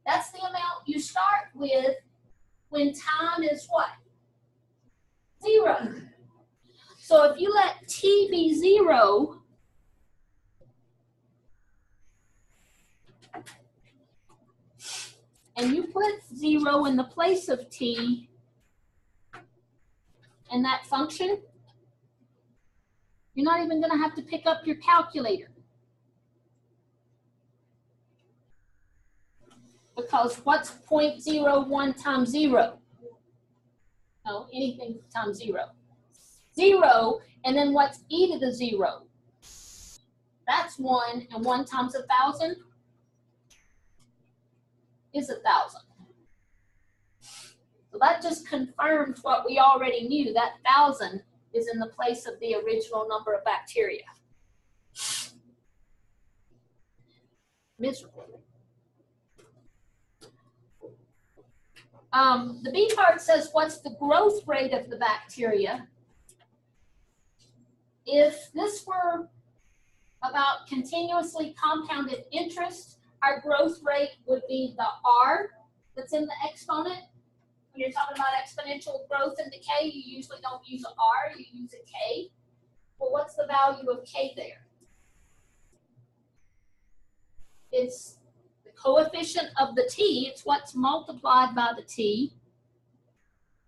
That's the amount you start with when time is what? 0. So if you let T be 0, and you put 0 in the place of T in that function, you're not even going to have to pick up your calculator. Because what's 0.01 times 0? No, anything times 0. 0, and then what's e to the 0? That's 1, and 1 times 1,000 is 1,000. So that just confirms what we already knew. That 1,000 is in the place of the original number of bacteria. Miserable. The B part says, what's the growth rate of the bacteria? If this were about continuously compounded interest, our growth rate would be the R that's in the exponent. When you're talking about exponential growth and decay, you usually don't use an R, you use a K. Well, what's the value of K there? It's the coefficient of the T, it's what's multiplied by the T.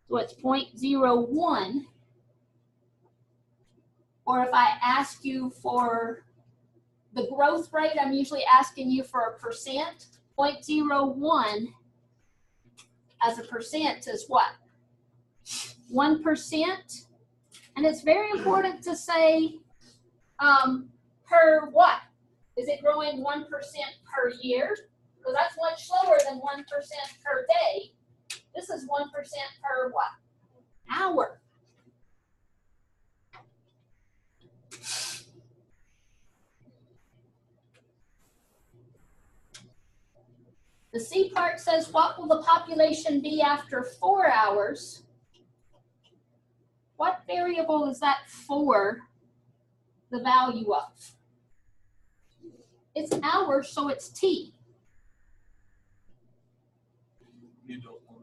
So it's 0.01. Or if I ask you for the growth rate, I'm usually asking you for a percent. 0.01 as a percent is what? 1%. And it's very important to say per what? Is it growing 1% per year? Because that's much slower than 1% per day. This is 1% per what? Hour. The C part says, what will the population be after 4 hours? What variable is that for the value of? It's hours, so it's T. You don't want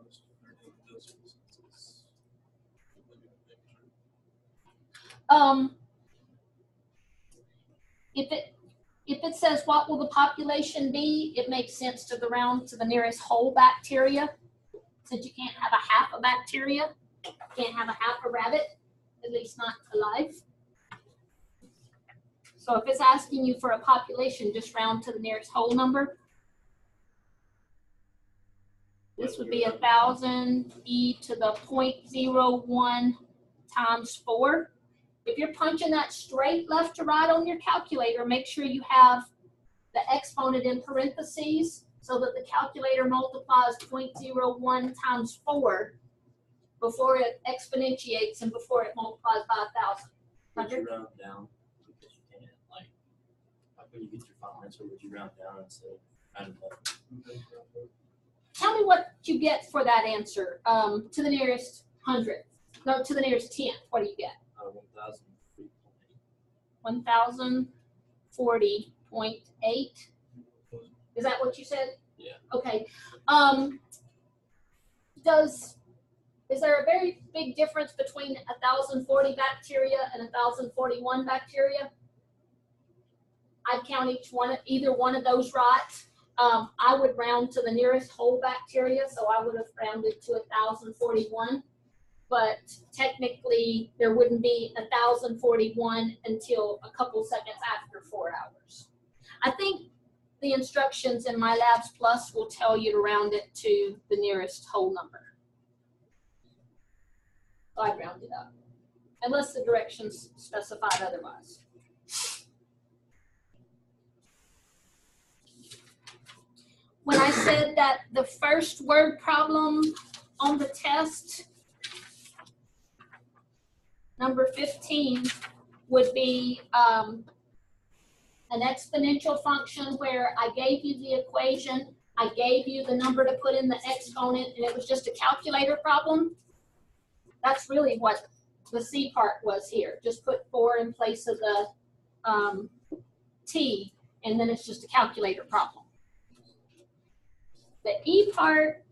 If it says what will the population be, it makes sense to the round to the nearest whole bacteria. Since you can't have a half a bacteria, can't have a half a rabbit, at least not alive. So if it's asking you for a population, just round to the nearest whole number. This would be 1,000 e to the 0.01 times 4. If you're punching that straight left to right on your calculator, make sure you have the exponent in parentheses so that the calculator multiplies 0.01 times 4 before it exponentiates and before it multiplies by 1,000. Would you round down? Because you can't, like when you get your final answer, would you round down instead of rounding up? Tell me what you get for that answer. To the nearest hundredth. No, to the nearest tenth. What do you get? 1,040.8. Is that what you said? Yeah. Okay. Is there a very big difference between 1,040 bacteria and 1,041 bacteria? I'd count either one of those right. I would round to the nearest whole bacteria, so I would have rounded to 1,041. But technically, there wouldn't be 1,041 until a couple seconds after 4 hours. I think the instructions in My Labs Plus will tell you to round it to the nearest whole number. So I'd round it up, unless the directions specified otherwise. When I said that the first word problem on the test, number 15, would be an exponential function where I gave you the equation, I gave you the number to put in the exponent, and it was just a calculator problem. That's really what the C part was here. Just put 4 in place of the T, and then it's just a calculator problem. The E part,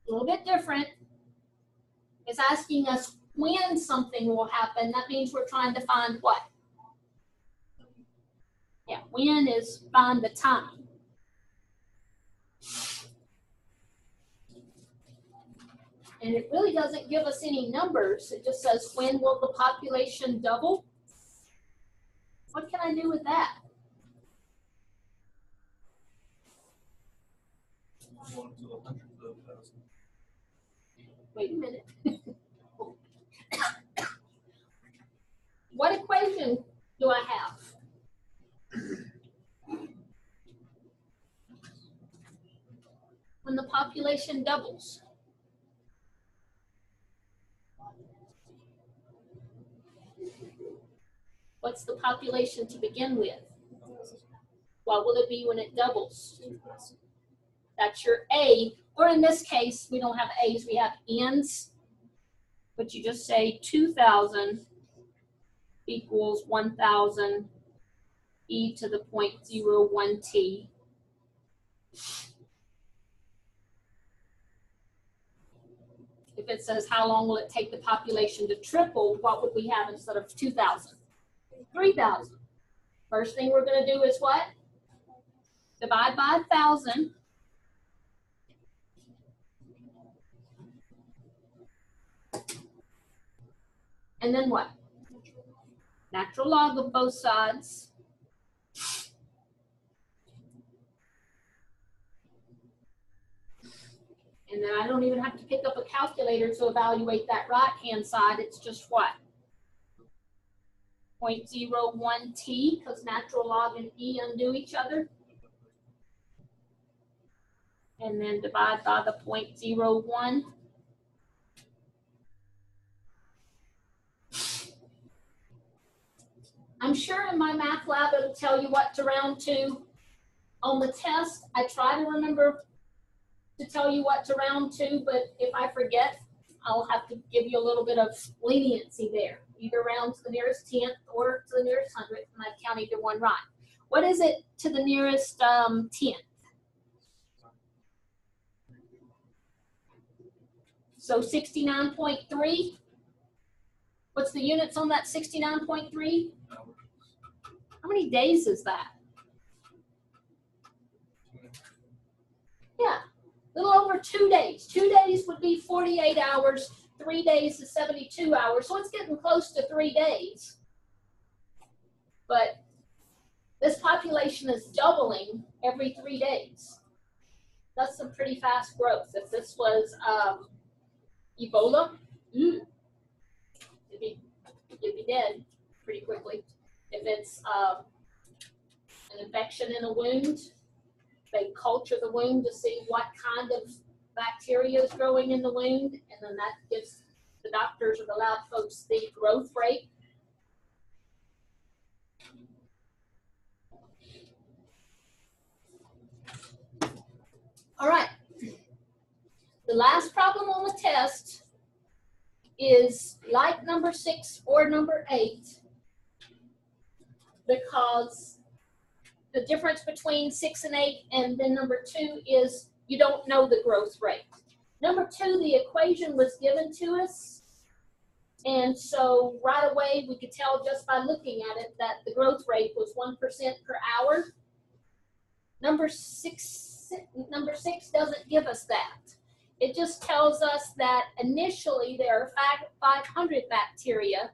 a little bit different. It's asking us when something will happen. That means we're trying to find what? Yeah, when is find the time. And it really doesn't give us any numbers. It just says, when will the population double? What can I do with that? One to the 100th of 1,000. Wait a minute. What equation do I have? When the population doubles. What's the population to begin with? What will it be when it doubles? That's your A. Or in this case, we don't have A's, we have N's. But you just say 2,000 equals 1,000 e to the 0.01 t. If it says how long will it take the population to triple, what would we have instead of 2,000? 3,000. First thing we're going to do is what? Divide by 1,000. And then what? Natural log of both sides. And then I don't even have to pick up a calculator to evaluate that right-hand side. It's just what? 0.01 t, because natural log and e undo each other. And then divide by the 0.01. I'm sure in my math lab it'll tell you what to round to. On the test, I try to remember to tell you what to round to, but if I forget, I'll have to give you a little bit of leniency there. Either round to the nearest tenth or to the nearest hundredth, and I've counted either one right. What is it to the nearest tenth? So 69.3. What's the units on that 69.3? hours. How many days is that? Yeah, a little over 2 days. 2 days would be 48 hours. 3 days is 72 hours. So it's getting close to 3 days. But this population is doubling every 3 days. That's some pretty fast growth. If this was Ebola, you'd be dead pretty quickly. If it's an infection in a wound, they culture the wound to see what kind of bacteria is growing in the wound, and then that gives the doctors or the lab folks the growth rate. All right. The last problem on the test is like number 6 or number 8, because the difference between 6 and 8 and then number 2 is you don't know the growth rate. Number 2, the equation was given to us, and so right away we could tell just by looking at it that the growth rate was 1% per hour. Number six doesn't give us that. It just tells us that initially there are 500 bacteria,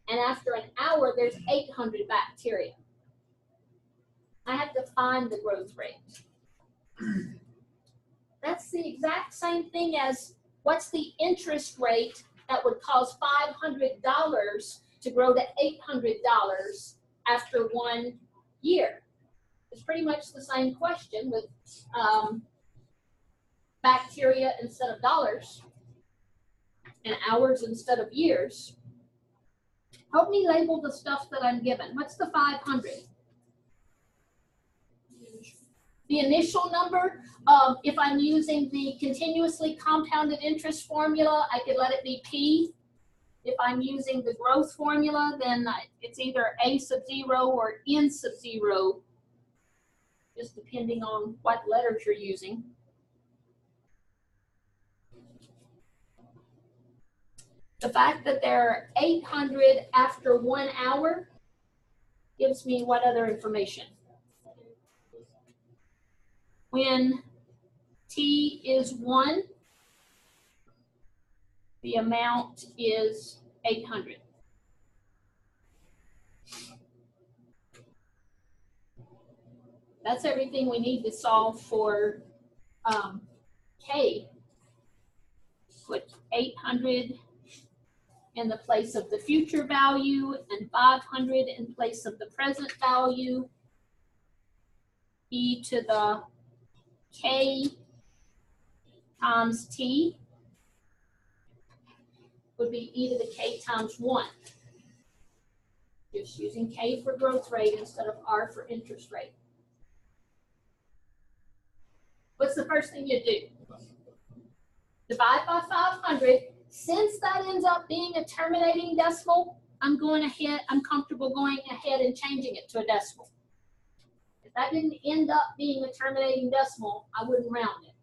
and after an hour there's 800 bacteria. I have to find the growth rate. That's the exact same thing as what's the interest rate that would cause $500 to grow to $800 after 1 year. It's pretty much the same question with bacteria instead of dollars and hours instead of years. Help me label the stuff that I'm given. What's the 500? The initial number, if I'm using the continuously compounded interest formula, I could let it be P. If I'm using the growth formula, then it's either A sub 0 or N sub 0, just depending on what letters you're using. The fact that there are 800 after 1 hour gives me what other information? When T is 1, the amount is 800. That's everything we need to solve for K. Put 800 in the place of the future value and 500 in place of the present value. E to the K times T would be E to the K times 1. Just using K for growth rate instead of R for interest rate. What's the first thing you do? Divide by 500. Since that ends up being a terminating decimal, I'm comfortable going ahead and changing it to a decimal. If that didn't end up being a terminating decimal, I wouldn't round it.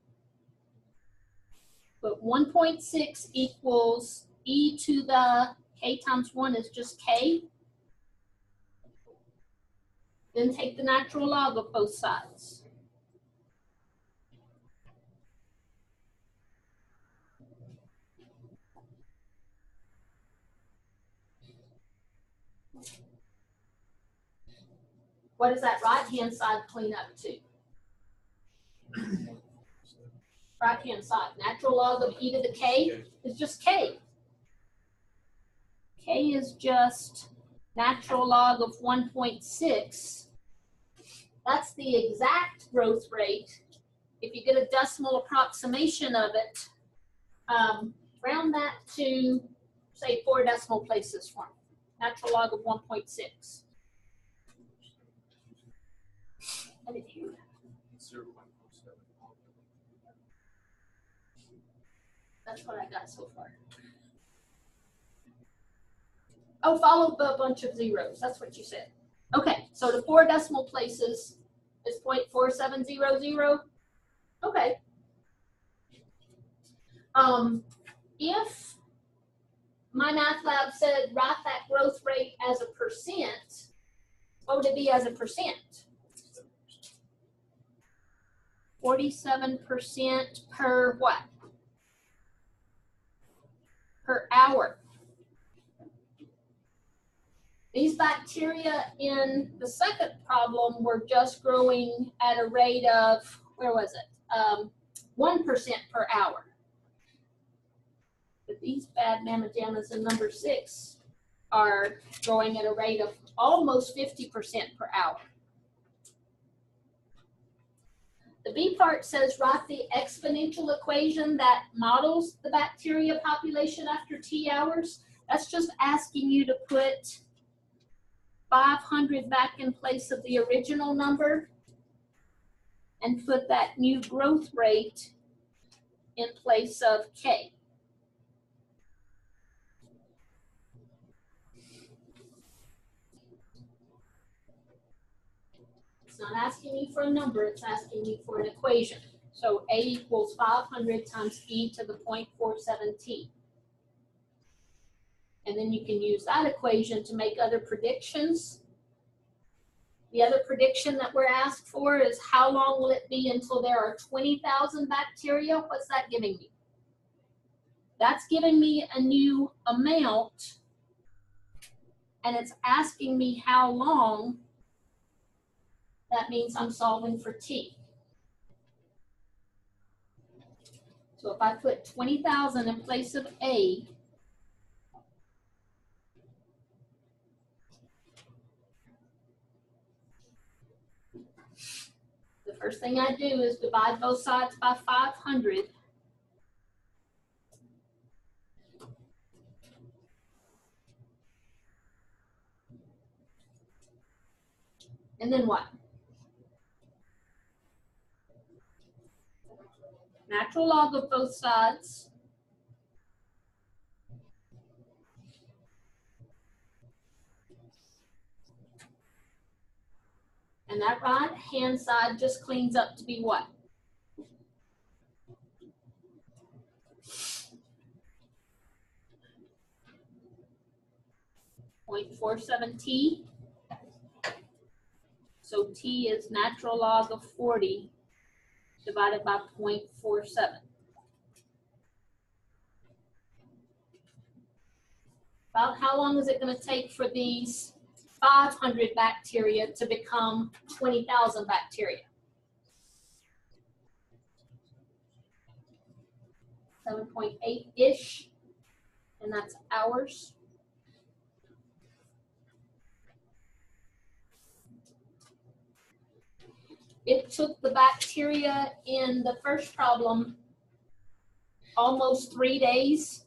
But 1.6 equals E to the K times 1 is just K. Then take the natural log of both sides. What does that right-hand side clean up to? Right-hand side, natural log of E to the K is just K. K is just natural log of 1.6. That's the exact growth rate. If you get a decimal approximation of it, round that to, say, 4 decimal places for me. Natural log of 1.6. I didn't hear that. 0.47. That's what I got so far. Oh, followed by a bunch of zeros. That's what you said. Okay, so the 4 decimal places is 0.4700. Okay. If my math lab said write that growth rate as a percent. What would it be as a percent? 47% per what? Per hour. These bacteria in the second problem were just growing at a rate of, where was it? 1% per hour. But these bad mammajamas in number 6 are growing at a rate of almost 50% per hour. The B part says write the exponential equation that models the bacteria population after T hours. That's just asking you to put 500 back in place of the original number and put that new growth rate in place of K. It's not asking me for a number, it's asking me for an equation. So A equals 500 times e to the 0.47t. And then you can use that equation to make other predictions. The other prediction that we're asked for is how long will it be until there are 20,000 bacteria? What's that giving me? That's giving me a new amount, and it's asking me how long. That means I'm solving for T. So if I put 20,000 in place of A, the first thing I do is divide both sides by 500. And then what? Natural log of both sides. And that right hand side just cleans up to be what? .47t. So t is natural log of 40 divided by 0.47. About how long is it going to take for these 500 bacteria to become 20,000 bacteria? 7.8-ish, and that's hours. It took the bacteria in the first problem almost 3 days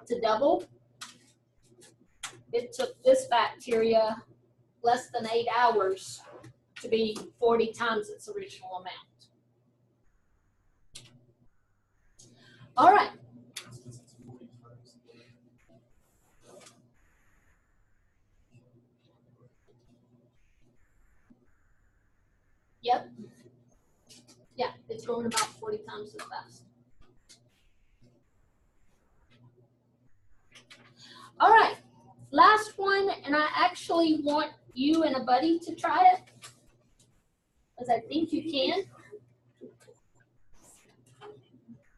to double. It took this bacteria less than 8 hours to be 40 times its original amount. All right. Yep. Yeah, it's growing about 40 times as fast. All right, last one, and I actually want you and a buddy to try it, because I think you can.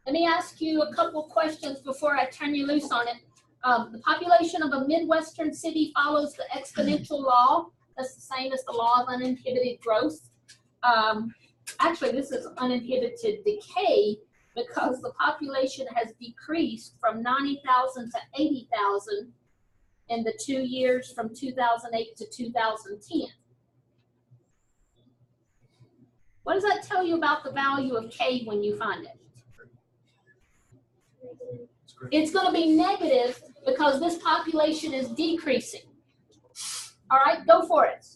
Let me ask you a couple questions before I turn you loose on it. The population of a Midwestern city follows the exponential law. That's the same as the law of uninhibited growth. Actually, this is uninhibited decay because the population has decreased from 90,000 to 80,000 in the 2 years from 2008 to 2010. What does that tell you about the value of K when you find it? It's going to be negative because this population is decreasing. All right, go for it.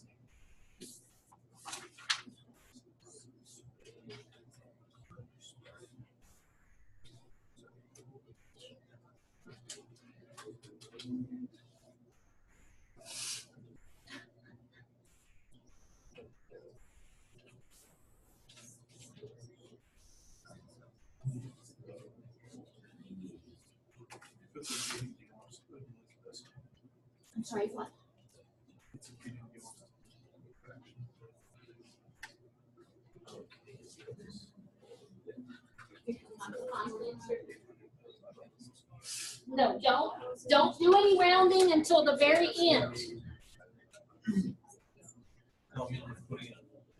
I'm sorry, what? No, don't do any rounding until the very end. No, I mean, like putting in a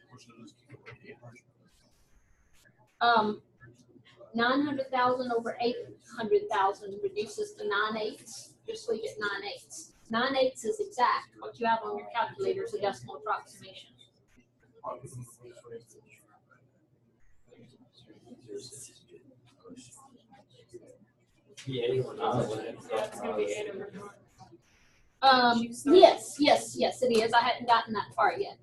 portion of this, keep it like 800. 900,000 over 800,000 reduces to 9/8. Just leave it 9/8. 9/8 is exact. What you have on your calculator is a decimal approximation. Yeah, anyone knows what it is. Yeah, it's gonna be 8 over 4. Yes, it is. I hadn't gotten that far yet.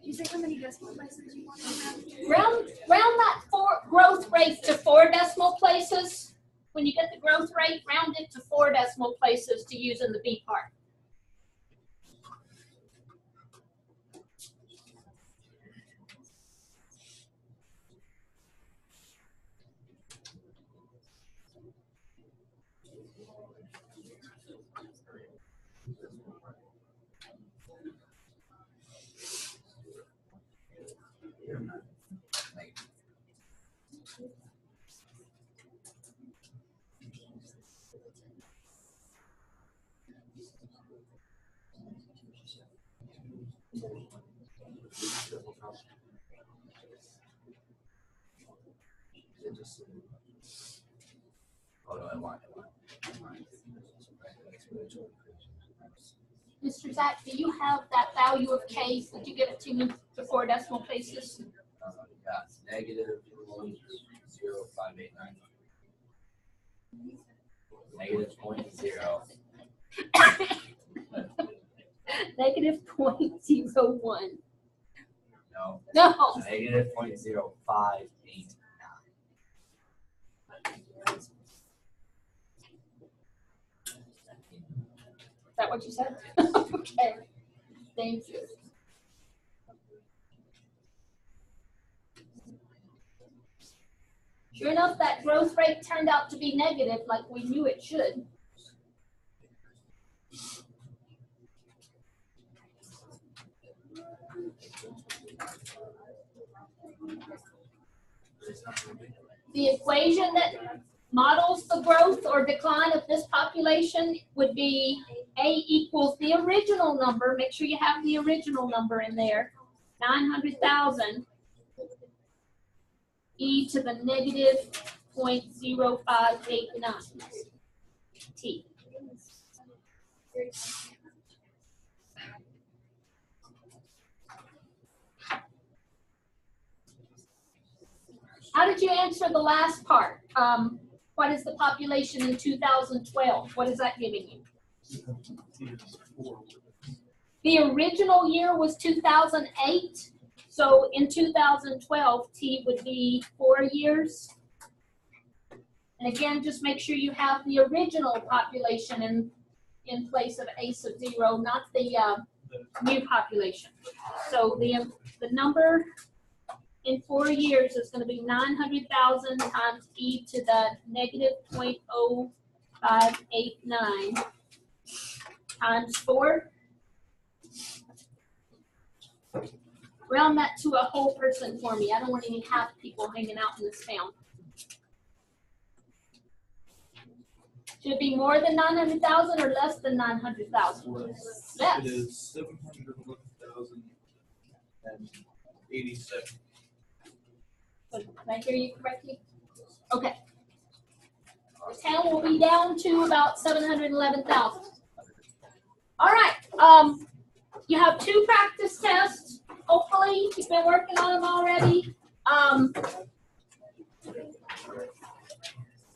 You say how many decimal places you want to have? Round that growth rate to 4 decimal places. When you get the growth rate, round it to 4 decimal places to use in the B part. Mr. Zach, do you have that value of K? Could you give it to me to 4 decimal places? Yeah, it's negative 0.0589. Negative 0.0. Negative 0.01. No. No. Negative 0.0589. Is that what you said? Okay. Thank you. Sure enough, that growth rate turned out to be negative like we knew it should. The equation that models the growth or decline of this population would be A equals the original number. Make sure you have the original number in there, 900,000, e to the negative 0.0589 t. How did you answer the last part? What is the population in 2012? What is that giving you? The original year was 2008. So in 2012, T would be 4 years. And again, just make sure you have the original population in place of a sub 0, not the new population. So the number in 4 years is going to be 900,000 times e to the negative 0.0589 times 4. Round that to a whole person for me. I don't want any half people hanging out in this town. Should it be more than 900,000 or less than 900,000? Less. Less. It is 711,087. Can I hear you correctly? Okay. The town will be down to about 711,000. All right. You have 2 practice tests. Hopefully, you've been working on them already.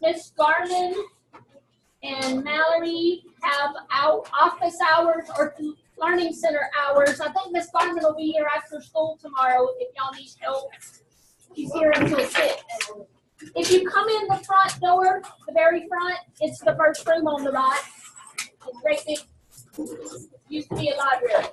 Miss Garland and Mallory have office hours, or Learning Center hours. I think Miss Barman will be here after school tomorrow if y'all need help. She's here until 6. If you come in the front door, the very front, it's the first room on the right. It's great big, used to be a library.